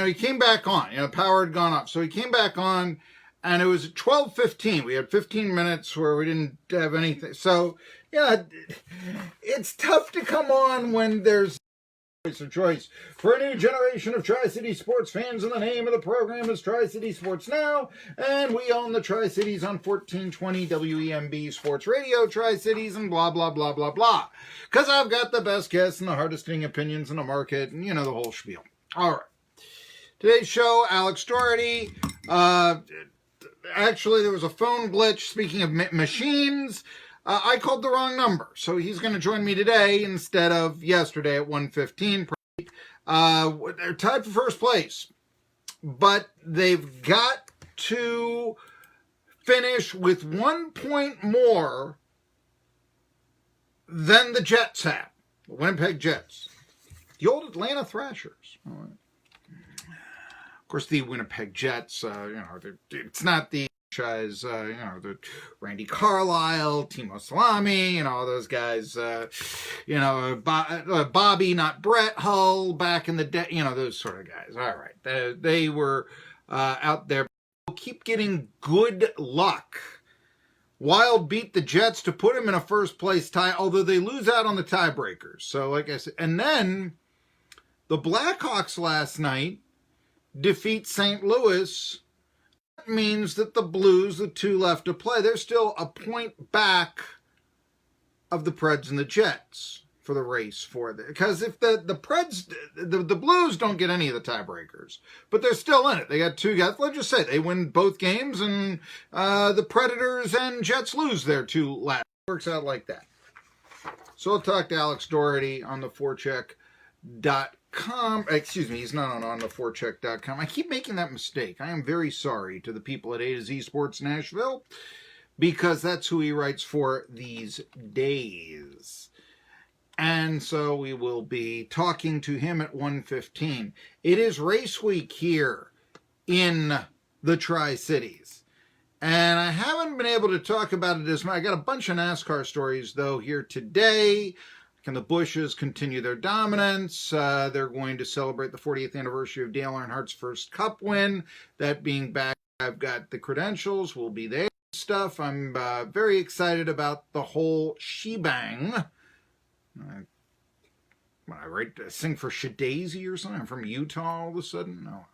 he came back on. Power had gone off. So he came back on, and it was at 12:15. We had 15 minutes where we didn't have anything. So, yeah, it's tough to come on when there's of choice for a new generation of Tri-City sports fans, and the name of the program is Tri-City Sports Now, and we own the Tri-Cities on 1420 WEMB Sports Radio, Tri-Cities, and blah, blah, blah, blah, blah. Because I've got the best guests and the hardest-hitting opinions in the market, and the whole spiel. All right. Today's show, Alex Doherty. Actually, there was a phone glitch. Speaking of machines, I called the wrong number, so he's going to join me today instead of yesterday at 1:15. They're tied for first place, but they've got to finish with 1 point more than the Jets have, the Winnipeg Jets, the old Atlanta Thrashers. All right. Of course, the Winnipeg Jets, it's not the franchise, the Randy Carlyle, Timo Salami, all those guys, Bobby, not Brett Hull, back in the day, those sort of guys. All right. They were out there. Keep getting good luck. Wild beat the Jets to put them in a first place tie, although they lose out on the tiebreakers. So, like I said, and then the Blackhawks last night defeat St. Louis. That means that the Blues, the two left to play, they're still a point back of the Preds and the Jets for the race for it. Because if the Preds, the Blues don't get any of the tiebreakers, but they're still in it. They got two guys. Let's just say they win both games, and the Predators and Jets lose their two last. Works out like that. So I'll talk to Alex Doherty on the forecheck.com. Excuse me, he's not on the forecheck.com. I keep making that mistake. I am very sorry to the people at A to Z Sports Nashville, because that's who he writes for these days. And so we will be talking to him at 1:15. It is race week here in the Tri-Cities, and I haven't been able to talk about it as much. I got a bunch of NASCAR stories, though, here today. Can the Bushes continue their dominance? They're going to celebrate the 40th anniversary of Dale Earnhardt's first Cup win. That being back, I've got the credentials. Will be there. Stuff. I'm very excited about the whole shebang. When I sing for Shadazy or something, I'm from Utah all of a sudden. No.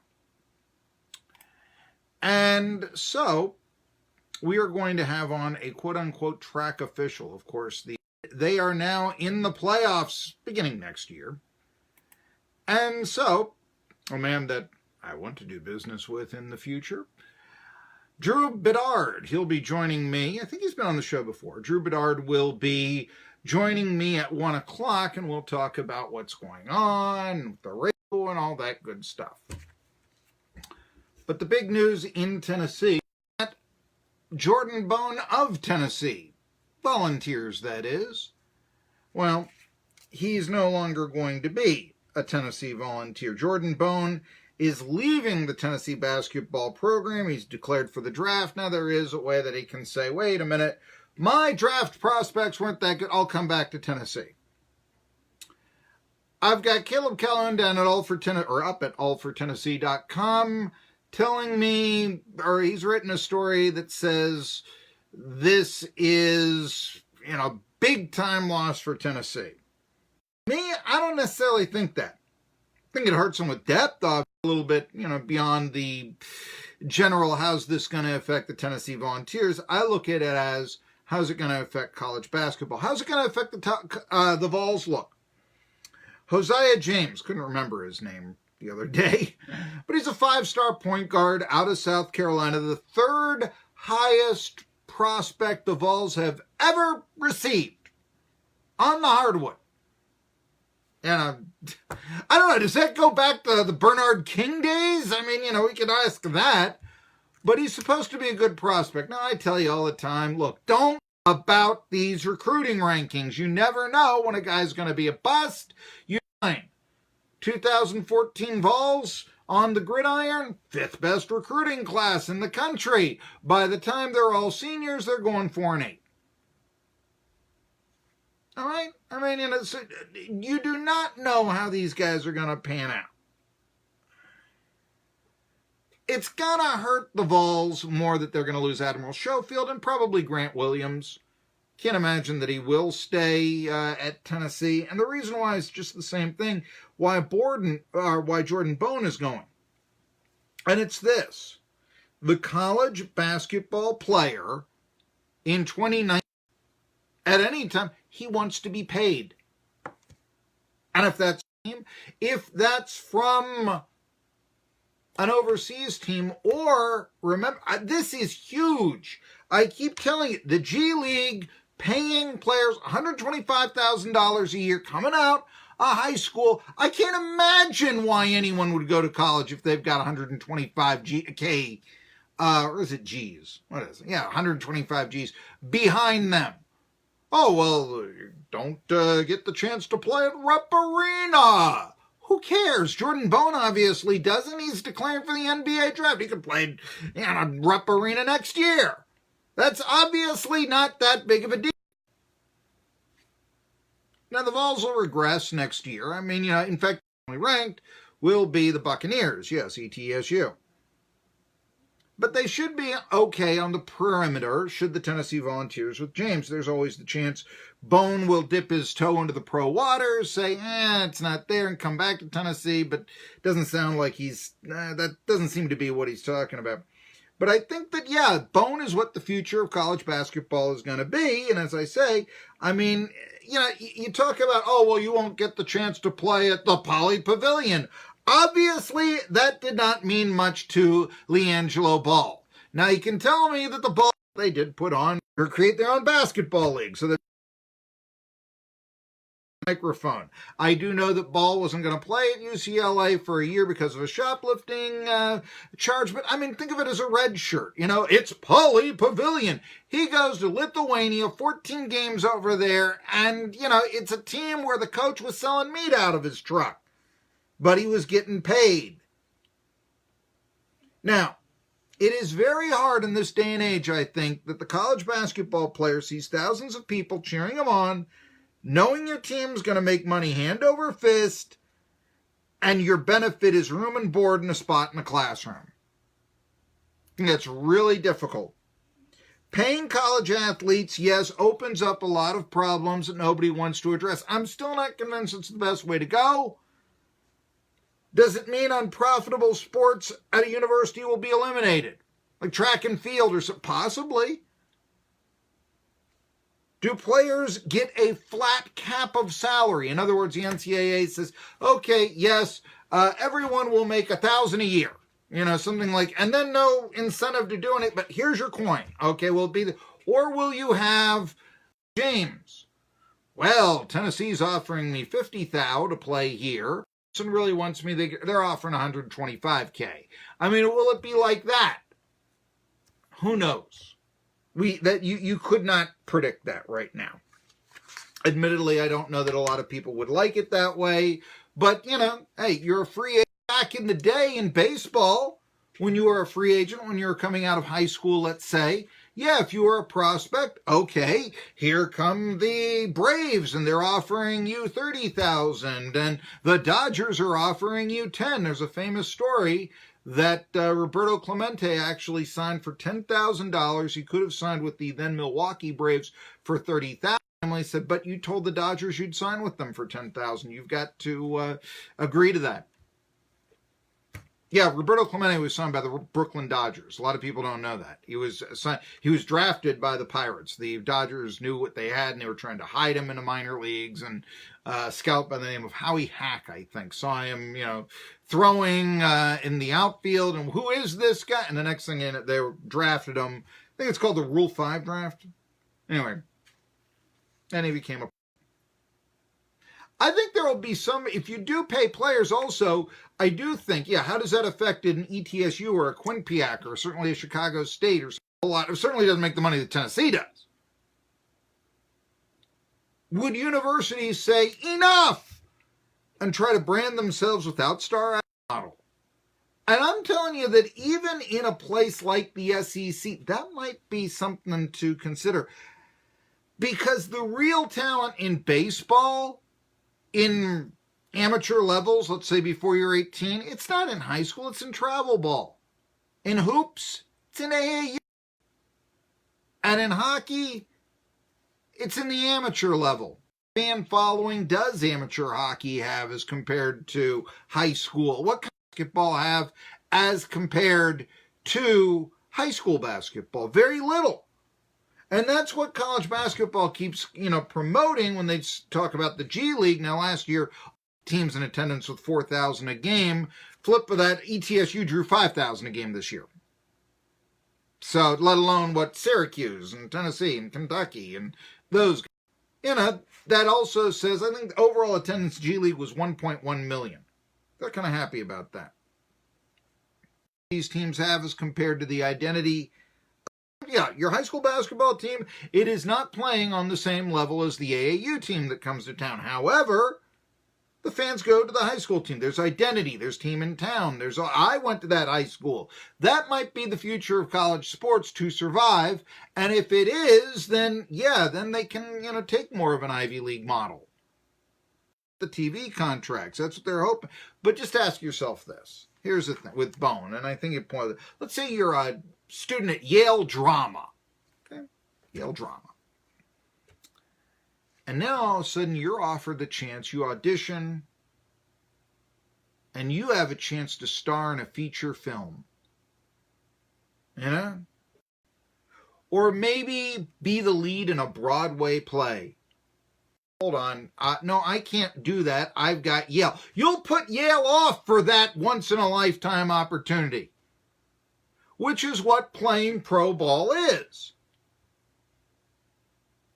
And so we are going to have on a quote-unquote track official. Of course, they are now in the playoffs beginning next year. And so, a man that I want to do business with in the future, Drew Bedard. He'll be joining me. I think he's been on the show before. Drew Bedard will be joining me at 1 o'clock, and we'll talk about what's going on, the radio, and all that good stuff. But the big news in Tennessee, that Jordan Bone of Tennessee, Volunteers, that is. Well, he's no longer going to be a Tennessee Volunteer. Jordan Bone is leaving the Tennessee basketball program. He's declared for the draft. Now, there is a way that he can say, wait a minute, my draft prospects weren't that good. I'll come back to Tennessee. I've got Caleb Calhoun down at up at allfortennessee.com telling me, or he's written a story that says this is, big time loss for Tennessee. Me, I don't necessarily think that. I think it hurts them with depth, a little bit, beyond the general, how's this going to affect the Tennessee Volunteers? I look at it as, how's it going to affect college basketball? How's it going to affect the Vols look? Hosea James, couldn't remember his name the other day, but he's a 5-star point guard out of South Carolina, the third highest prospect the Vols have ever received on the hardwood. And I don't know, does that go back to the Bernard King days? I mean, we could ask that, but he's supposed to be a good prospect. Now, I tell you all the time, look, don't about these recruiting rankings. You never know when a guy's going to be a bust. 2014 Vols on the gridiron, 5th best recruiting class in the country. By the time they're all seniors, they're going 4-8. All right? I mean, you do not know how these guys are going to pan out. It's going to hurt the Vols more that they're going to lose Admiral Schofield and probably Grant Williams. Can't imagine that he will stay at Tennessee. And the reason why is just the same thing, why Jordan Bone is going. And it's this. The college basketball player in 2019, at any time, he wants to be paid. And if that's from an overseas team, or remember, this is huge. I keep telling you, the G League paying players $125,000 a year coming out of high school. I can't imagine why anyone would go to college if they've got 125K, or is it G's? What is it? Yeah, 125 G's behind them. Oh, well, don't get the chance to play at Rupp Arena. Who cares? Jordan Bone obviously doesn't. He's declaring for the NBA draft. He could play in Rupp Arena next year. That's obviously not that big of a deal. Now, the Vols will regress next year. I mean, in fact, only ranked will be the Buccaneers. Yes, ETSU. But they should be okay on the perimeter should the Tennessee Volunteers with James. There's always the chance Bone will dip his toe into the pro waters, say, it's not there, and come back to Tennessee, but it doesn't sound like that doesn't seem to be what he's talking about. But I think that, Bone is what the future of college basketball is going to be. And as I say, I mean, you talk about, you won't get the chance to play at the Poly Pavilion. Obviously, that did not mean much to LiAngelo Ball. Now, you can tell me that the Ball, they did put on or create their own basketball league. So that microphone. I do know that Ball wasn't going to play at UCLA for a year because of a shoplifting charge, but I mean, think of it as a red shirt. It's Poly Pavilion. He goes to Lithuania, 14 games over there, and, it's a team where the coach was selling meat out of his truck, but he was getting paid. Now, it is very hard in this day and age, I think, that the college basketball player sees thousands of people cheering him on, knowing your team's going to make money hand over fist, and your benefit is room and board and a spot in the classroom. I think that's really difficult. Paying college athletes, yes, opens up a lot of problems that nobody wants to address. I'm still not convinced it's the best way to go. Does it mean unprofitable sports at a university will be eliminated? Like track and field or something? Possibly. Do players get a flat cap of salary? In other words, the NCAA says, okay, yes, everyone will make $1,000 a year. Something like, and then no incentive to doing it, but here's your coin. Okay, or will you have James? Well, Tennessee's offering me $50,000 to play here. Billson really wants me, they're offering $125K. I mean, will it be like that? Who knows? You could not predict that right now. Admittedly, I don't know that a lot of people would like it that way, but hey, you're a free agent. Back in the day in baseball, when you were a free agent, when you were coming out of high school, let's say, if you were a prospect, okay, here come the Braves, and they're offering you $30,000, and the Dodgers are offering you $10,000. There's a famous story that Roberto Clemente actually signed for $10,000. He could have signed with the then Milwaukee Braves for $30,000. Emily said, but you told the Dodgers you'd sign with them for $10,000. You've got to agree to that. Yeah, Roberto Clemente was signed by the Brooklyn Dodgers. A lot of people don't know that. He was drafted by the Pirates. The Dodgers knew what they had, and they were trying to hide him in the minor leagues. And a scout by the name of Howie Hack, I think, saw him, throwing in the outfield. And who is this guy? And the next thing in it, they drafted him. I think it's called the Rule 5 draft. Anyway, and he became a... I think there will be some, if you do pay players also, I do think, how does that affect an ETSU or a Quinnipiac or certainly a Chicago State or a lot? It certainly doesn't make the money that Tennessee does. Would universities say enough and try to brand themselves without star model? And I'm telling you that even in a place like the SEC, that might be something to consider. Because the real talent in baseball, in amateur levels, let's say before you're 18, it's not in high school, it's in travel ball. In hoops, it's in AAU. And in hockey, it's in the amateur level. Fan following does amateur hockey have as compared to high school? What kind of basketball have as compared to high school basketball? Very little. And that's what college basketball keeps, promoting when they talk about the G League. Now, last year, teams in attendance with 4,000 a game. Flip of that, ETSU drew 5,000 a game this year. So, let alone what Syracuse and Tennessee and Kentucky and those guys. That also says, I think the overall attendance G League was 1.1 million. They're kind of happy about that. These teams have as compared to the identity. Yeah, your high school basketball team, it is not playing on the same level as the AAU team that comes to town. However, the fans go to the high school team. There's identity. There's team in town. I went to that high school. That might be the future of college sports to survive. And if it is, then they can, take more of an Ivy League model. The TV contracts, that's what they're hoping. But just ask yourself this. Here's the thing with Bone, and I think it pointed. Let's say you're a student at Yale Drama. Okay? Yale Drama. And now all of a sudden you're offered the chance, you audition, and you have a chance to star in a feature film. Or maybe be the lead in a Broadway play. Hold on. No, I can't do that. I've got Yale. You'll put Yale off for that once-in-a-lifetime opportunity, which is what playing pro ball is.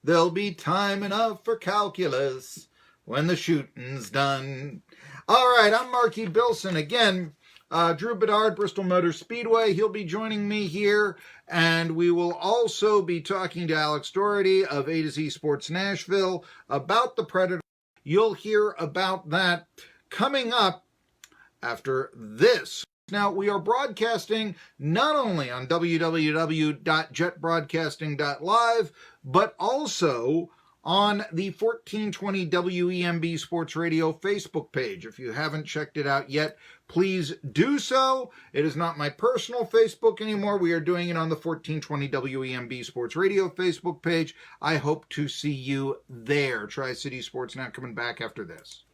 There'll be time enough for calculus when the shooting's done. All right, I'm Marky Billson. Again, Drew Bedard, Bristol Motor Speedway. He'll be joining me here, and we will also be talking to Alex Doherty of A to Z Sports Nashville about the Predator. You'll hear about that coming up after this. Now, we are broadcasting not only on www.jetbroadcasting.live, but also on the 1420 WEMB Sports Radio Facebook page. If you haven't checked it out yet, please do so. It is not my personal Facebook anymore. We are doing it on the 1420 WEMB Sports Radio Facebook page. I hope to see you there. Tri-City Sports Now coming back after this.